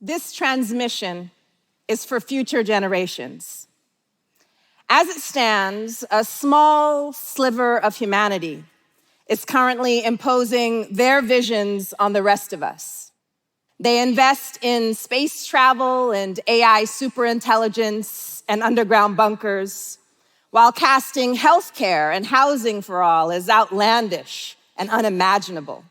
This transmission is for future generations. As it stands, a small sliver of humanity is currently imposing their visions on the rest of us. They invest in space travel and AI superintelligence and underground bunkers, while casting healthcare and housing for all as outlandish and unimaginable.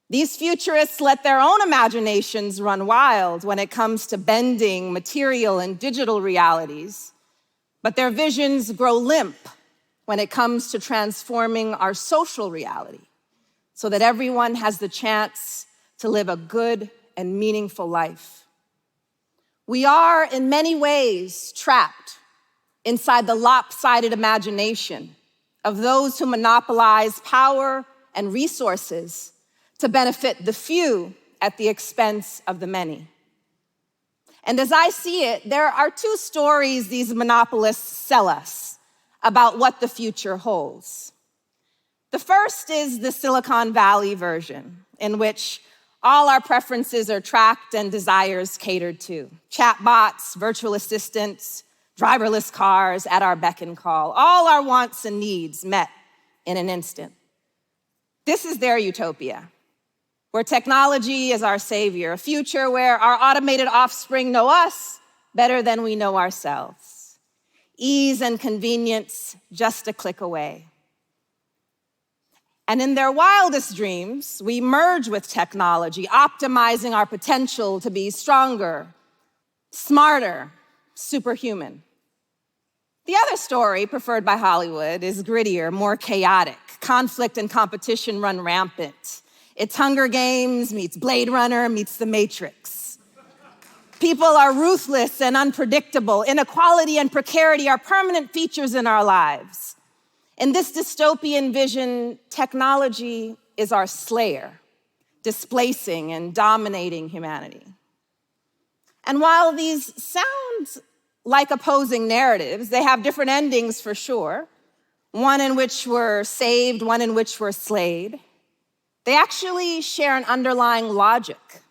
These futurists let their own imaginations run wild when it comes to bending material and digital realities, but their visions grow limp when it comes to transforming our social reality so that everyone has the chance to live a good and meaningful life. We are, in many ways, trapped inside the lopsided imagination of those who monopolize power and resources to benefit the few at the expense of the many. And as I see it, there are two stories these monopolists sell us about what the future holds. The first is the Silicon Valley version, in which all our preferences are tracked and desires catered to. Chatbots, virtual assistants, driverless cars at our beck and call, all our wants and needs met in an instant. This is their utopia, where technology is our savior, a future where our automated offspring know us better than we know ourselves. Ease and convenience just a click away. And in their wildest dreams, we merge with technology, optimizing our potential to be stronger, smarter, superhuman. The other story, preferred by Hollywood, is grittier, more chaotic. Conflict and competition run rampant. It's Hunger Games meets Blade Runner meets The Matrix. People are ruthless and unpredictable. Inequality and precarity are permanent features in our lives. In this dystopian vision, technology is our slayer, displacing and dominating humanity. And while these sound like opposing narratives, they have different endings for sure. One in which we're saved, one in which we're slayed. They actually share an underlying logic.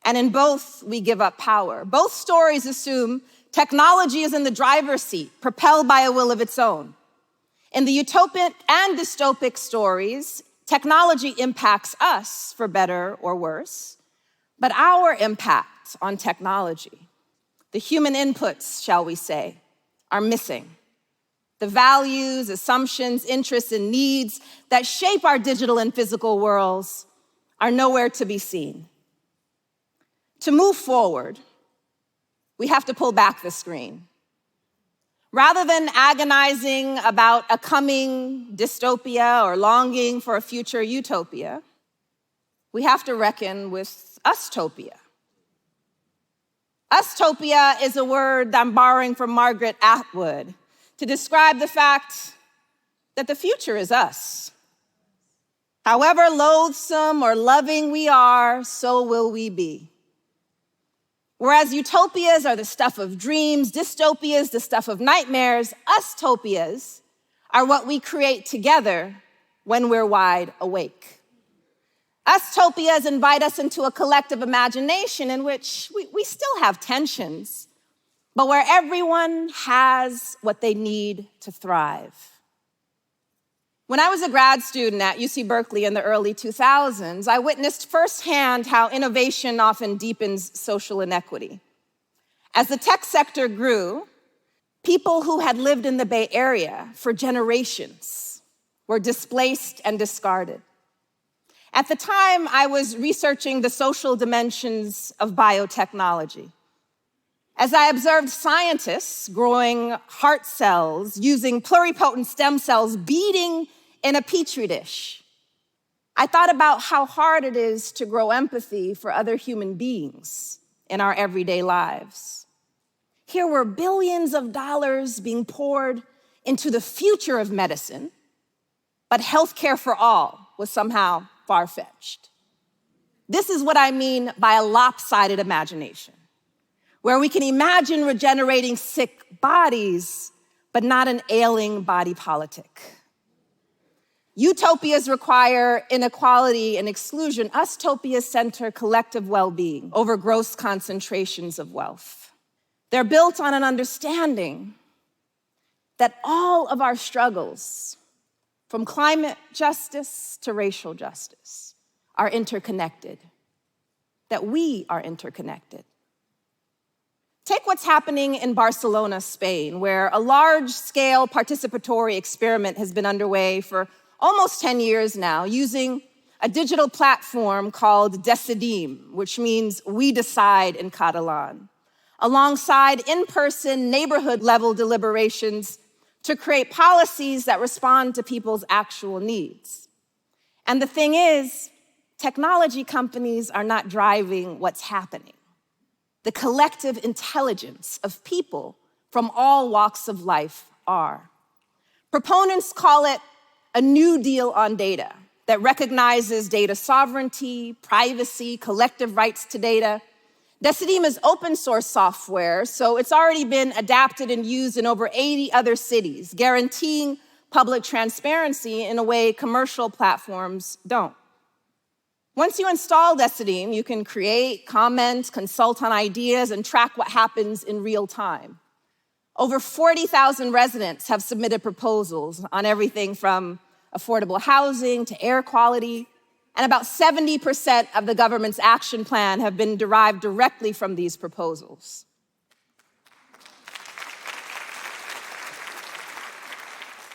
And in both, we give up power. Both stories assume technology is in the driver's seat, propelled by a will of its own. In the utopic and dystopic stories, technology impacts us for better or worse, but our impact on technology, the human inputs, shall we say, are missing. The values, assumptions, interests, and needs that shape our digital and physical worlds are nowhere to be seen. To move forward, we have to pull back the screen. Rather than agonizing about a coming dystopia or longing for a future utopia, we have to reckon with ustopia. Ustopia is a word I'm borrowing from Margaret Atwood to describe the fact that the future is us. However loathsome or loving we are, so will we be. Whereas utopias are the stuff of dreams, dystopias the stuff of nightmares, ustopias are what we create together when we're wide awake. Ustopias invite us into a collective imagination in which we still have tensions, but where everyone has what they need to thrive. When I was a grad student at UC Berkeley in the early 2000s, I witnessed firsthand how innovation often deepens social inequity. As the tech sector grew, people who had lived in the Bay Area for generations were displaced and discarded. At the time, I was researching the social dimensions of biotechnology. As I observed scientists growing heart cells using pluripotent stem cells beating in a petri dish, I thought about how hard it is to grow empathy for other human beings in our everyday lives. Here were billions of dollars being poured into the future of medicine, but healthcare for all was somehow far-fetched. This is what I mean by a lopsided imagination, where we can imagine regenerating sick bodies, but not an ailing body politic. Utopias require inequality and exclusion. Ustopias center collective well-being over gross concentrations of wealth. They're built on an understanding that all of our struggles, from climate justice to racial justice, are interconnected, that we are interconnected. Take what's happening in Barcelona, Spain, where a large-scale participatory experiment has been underway for almost 10 years now, using a digital platform called Decidim, which means we decide in Catalan, alongside in-person neighborhood-level deliberations to create policies that respond to people's actual needs. And the thing is, technology companies are not driving what's happening. The collective intelligence of people from all walks of life are. Proponents call it a new deal on data that recognizes data sovereignty, privacy, collective rights to data. Decidim is open source software, so it's already been adapted and used in over 80 other cities, guaranteeing public transparency in a way commercial platforms don't. Once you install Decidim, you can create, comment, consult on ideas, and track what happens in real time. Over 40,000 residents have submitted proposals on everything from affordable housing to air quality, and about 70% of the government's action plan have been derived directly from these proposals.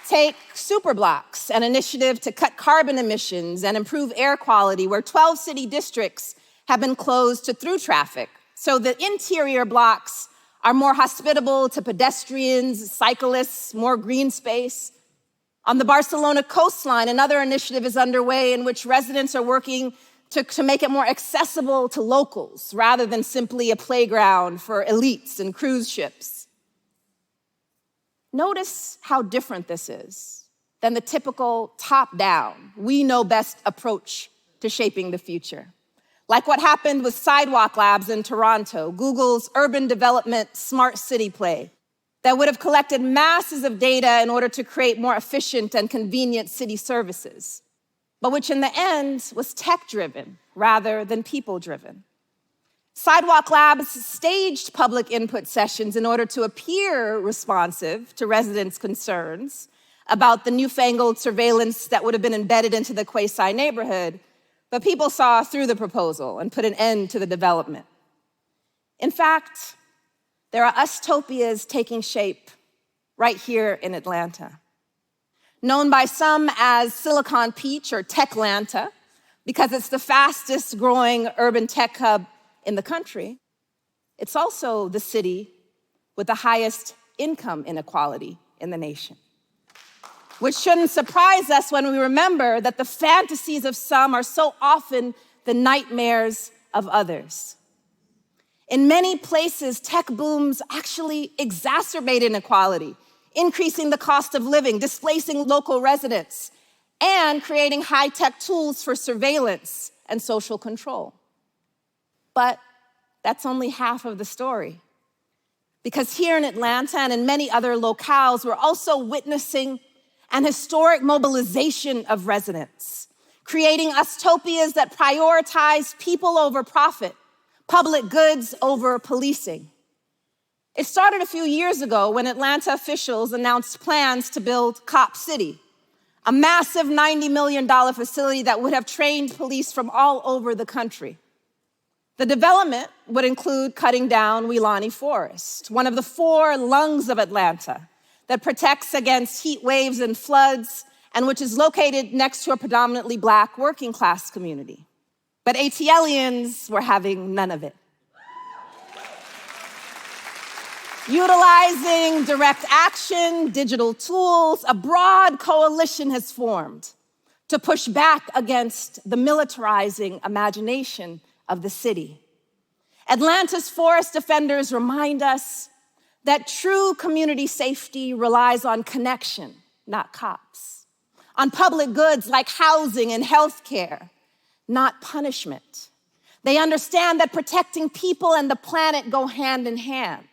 Take Superblocks, an initiative to cut carbon emissions and improve air quality, where 12 city districts have been closed to through traffic, so the interior blocks are more hospitable to pedestrians, cyclists, more green space. On the Barcelona coastline, another initiative is underway in which residents are working to make it more accessible to locals, rather than simply a playground for elites and cruise ships. Notice how different this is than the typical top-down, we-know-best approach to shaping the future. Like what happened with Sidewalk Labs in Toronto, Google's urban development smart city play, that would have collected masses of data in order to create more efficient and convenient city services, but which in the end was tech-driven rather than people-driven. Sidewalk Labs staged public input sessions in order to appear responsive to residents' concerns about the newfangled surveillance that would have been embedded into the Quayside neighborhood, but people saw through the proposal and put an end to the development. In fact, there are ustopias taking shape right here in Atlanta. Known by some as Silicon Peach or Techlanta, because it's the fastest growing urban tech hub in the country, it's also the city with the highest income inequality in the nation. Which shouldn't surprise us when we remember that the fantasies of some are so often the nightmares of others. In many places, tech booms actually exacerbate inequality, increasing the cost of living, displacing local residents, and creating high-tech tools for surveillance and social control. But that's only half of the story. Because here in Atlanta and in many other locales, we're also witnessing an historic mobilization of residents, creating ustopias that prioritize people over profit, public goods over policing. It started a few years ago when Atlanta officials announced plans to build Cop City, a massive $90 million facility that would have trained police from all over the country. The development would include cutting down Weelaunee Forest, one of the 4 lungs of Atlanta that protects against heat waves and floods, and which is located next to a predominantly Black working class community. But ATLians were having none of it. Utilizing direct action, digital tools, a broad coalition has formed to push back against the militarizing imagination of the city. Atlanta's forest defenders remind us that true community safety relies on connection, not cops, on public goods like housing and healthcare, not punishment. They understand that protecting people and the planet go hand in hand.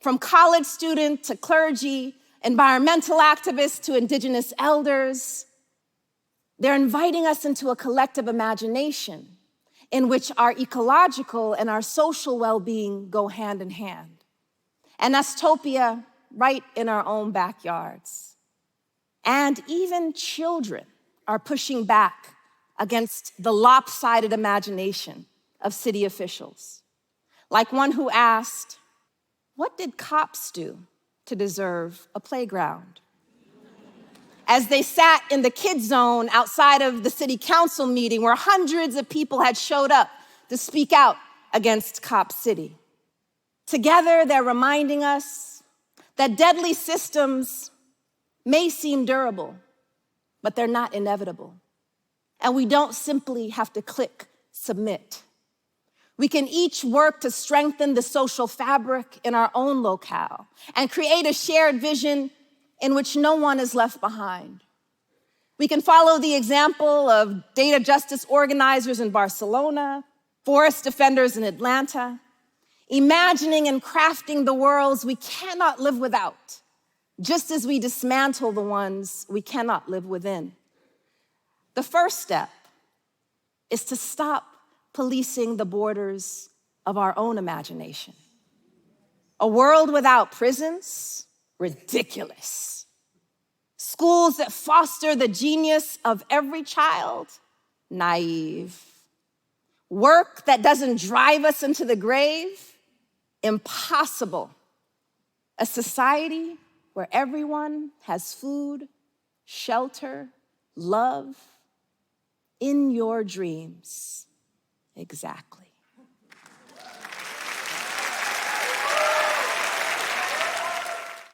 From college student to clergy, environmental activists to indigenous elders, They're inviting us into a collective imagination in which our ecological and our social well-being go hand in hand. An Ustopia right in our own backyards. And even children are pushing back against the lopsided imagination of city officials. Like one who asked, "What did cops do to deserve a playground?" As they sat in the kids zone outside of the city council meeting where hundreds of people had showed up to speak out against Cop City. Together, they're reminding us that deadly systems may seem durable, but they're not inevitable. And we don't simply have to click submit. We can each work to strengthen the social fabric in our own locale and create a shared vision in which no one is left behind. We can follow the example of data justice organizers in Barcelona, forest defenders in Atlanta, imagining and crafting the worlds we cannot live without, just as we dismantle the ones we cannot live within. The first step is to stop policing the borders of our own imagination. A world without prisons? Ridiculous. Schools that foster the genius of every child? Naive. Work that doesn't drive us into the grave? Impossible. A society where everyone has food, shelter, love, in your dreams. Exactly.